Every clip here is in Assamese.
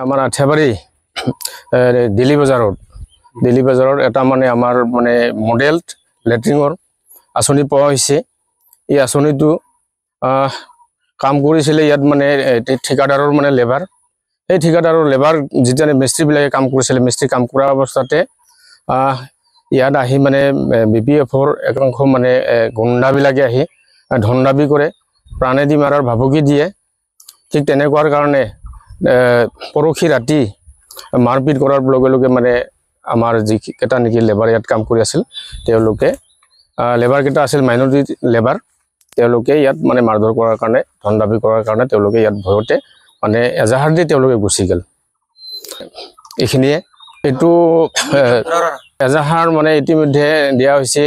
আমাৰ আঠিয়াবাৰী দিল্লী বজাৰত এটা মানে আমাৰ মানে মডেল লেট্ৰিনৰ আঁচনি পোৱা হৈছে। এই আঁচনিটো কাম কৰিছিলে ইয়াত মানে ঠিকাদাৰৰ মানে লেবাৰ, সেই ঠিকাদাৰৰ লেবাৰ যেতিয়া মিস্ত্ৰীবিলাকে কাম কৰিছিলে, মিস্ত্ৰী কাম কৰা অৱস্থাতে ইয়াত আহি মানে BPFৰ একাংশ মানে গুণ্ডাবিলাকে আহি ধন দাবী কৰে, প্ৰাণেদি মাৰাৰ ভাবুকি দিয়ে। ঠিক তেনেকুৱাৰ কাৰণে পৰহি ৰাতি মাৰপিট কৰাৰ লগে লগে মানে আমাৰ যিকেইটা নেকি লেবাৰ ইয়াত কাম কৰি আছিল, তেওঁলোকে লেবাৰকেইটা আছিল মাইনৰিটি লেবাৰ, তেওঁলোকে ইয়াত মানে মাৰধৰ কৰাৰ কাৰণে, ধন দাবী কৰাৰ কাৰণে তেওঁলোকে ইয়াত ভয়তে মানে এজাহাৰ দি তেওঁলোকে গুচি গ'ল। এইখিনিয়ে এইটো এজাহাৰ মানে ইতিমধ্যে দিয়া হৈছে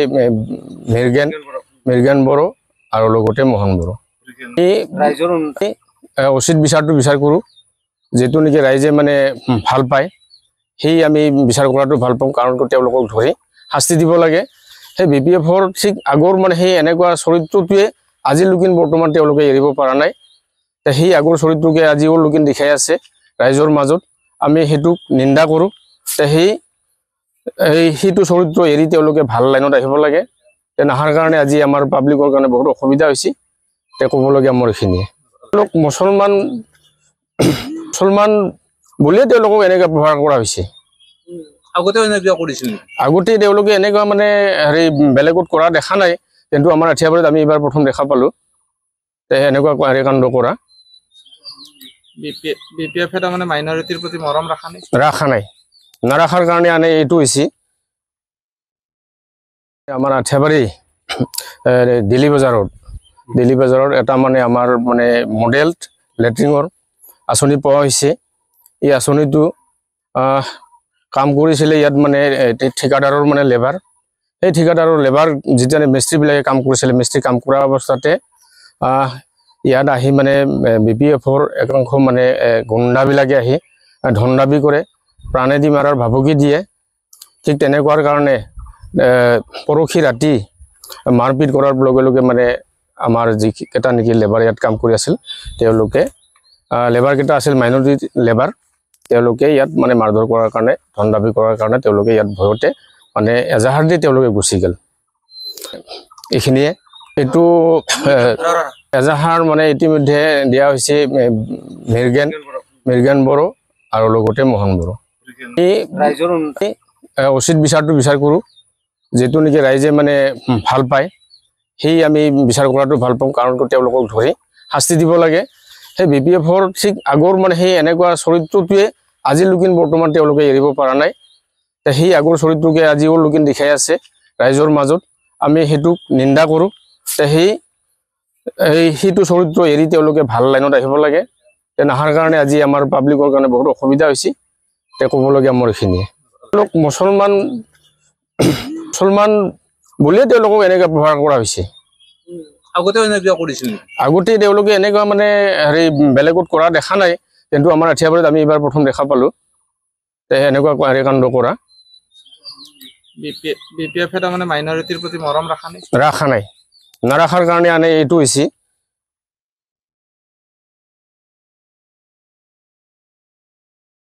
মৃগেন বড়ো আৰু লগতে মোহন বড়ো। এই ৰাইজৰ উচিত বিচাৰটো বিচাৰ কৰোঁ, যিটো নেকি ৰাইজে মানে ভাল পায়, সেই আমি বিচাৰ কৰাটো ভাল পাওঁ। কাৰণ তেওঁলোকক ধৰি শাস্তি দিব লাগে। সেই BPFৰ ঠিক আগৰ মানে সেই এনেকুৱা চৰিত্ৰটোৱে আজিলৈকে বৰ্তমান তেওঁলোকে এৰিব পৰা নাই। সেই আগৰ চৰিত্ৰকে আজিও লোকে দেখাই আছে ৰাইজৰ মাজত, আমি সেইটোক নিন্দা কৰোঁ। সেইটো চৰিত্ৰ এৰি তেওঁলোকে ভাল লাইনত আহিব লাগে। নাহাৰ কাৰণে আজি আমাৰ পাব্লিকৰ কাৰণে বহুত অসুবিধা হৈছে। ক'বলগীয়া মোৰ এইখিনিয়ে। তেওঁলোক মুছলমান বুলিয়ে তেওঁলোকক এনেকৈ ব্যৱহাৰ কৰা হৈছে। আগতে তেওঁলোকে এনেকুৱা মানে হেৰি বেলেগত কৰা দেখা নাই, কিন্তু আমাৰ আঠিয়াবাৰীত আমি এইবাৰ প্ৰথম দেখা পালোঁ এনেকুৱা হেৰি কাণ্ড কৰা। BPF মানে মাইনৰিটিৰ প্ৰতি মৰম ৰখা নাই, নাৰাখাৰ কাৰণে আনে এইটো হৈছে। আমাৰ আঠিয়াবাৰী দিল্লী বজাৰত এটা মানে আমাৰ মানে মডেল লেট্ৰিনৰ আঁচনি পোৱা হৈছে। এই আঁচনিটো কাম কৰিছিলে ইয়াত মানে ঠিকাদাৰৰ মানে লেবাৰ, সেই ঠিকাদাৰৰ লেবাৰ যেতিয়া মিস্ত্ৰীবিলাকে কাম কৰিছিলে, মিস্ত্ৰী কাম কৰা অৱস্থাতে ইয়াত আহি মানে BPFৰ একাংশ মানে গুণ্ডাবিলাকে আহি ধন দাবী কৰে, প্ৰাণেদি মাৰাৰ ভাবুকি দিয়ে। ঠিক তেনেকুৱাৰ কাৰণে পৰহি ৰাতি মাৰপিট কৰাৰ লগে লগে মানে আমাৰ যিকেইটা নেকি লেবাৰ ইয়াত কাম কৰি আছিল, তেওঁলোকে লেবাৰকেইটা আছিল মাইনৰিটি লেবাৰ, তেওঁলোকে ইয়াত মানে মাৰধৰ কৰাৰ কাৰণে, ধন দাবী কৰাৰ কাৰণে তেওঁলোকে ইয়াত ভয়তে মানে এজাহাৰ দি তেওঁলোকে গুচি গ'ল। এইখিনিয়ে এইটো এজাহাৰ মানে ইতিমধ্যে দিয়া হৈছে মৃগেন বড়ো আৰু লগতে মোহন বড়ো। এই ৰাইজৰ উচিত বিচাৰটো বিচাৰ কৰোঁ, যিটো নেকি ৰাইজে মানে ভাল পায়, সেই আমি বিচাৰ কৰাটো ভাল পাওঁ। কাৰণ তেওঁলোকক ধৰি শাস্তি দিব লাগে। সেই BPFৰ ঠিক আগৰ মানে সেই এনেকুৱা চৰিত্ৰটোৱে আজিলৈকে বৰ্তমান তেওঁলোকে এৰিব পৰা নাই। সেই আগৰ চৰিত্ৰকে আজিও লোকে দেখাই আছে ৰাইজৰ মাজত, আমি সেইটোক নিন্দা কৰোঁ। সেইটো চৰিত্ৰ এৰি তেওঁলোকে ভাল লাইনত আহিব লাগে। নাহাৰ কাৰণে আজি আমাৰ পাব্লিকৰ কাৰণে বহুত অসুবিধা হৈছে। ক'বলগীয়া মোৰ এইখিনিয়ে। তেওঁলোক মুছলমান বুলিয়ে তেওঁলোকক এনেকৈ ব্যৱহাৰ কৰা হৈছে। আগতে তেওঁলোকে এনেকুৱা মানে হেৰি বেলেগত কৰা দেখা নাই, কিন্তু আমাৰ আঠিয়াবাৰীত আমি এইবাৰ প্ৰথম দেখা পালোঁ এনেকুৱা হেৰি কাণ্ড কৰা। BPF মানে মাইনৰিটিৰ প্ৰতি মৰম ৰখা নাই, নাৰাখাৰ কাৰণে আনে এইটো হৈছে।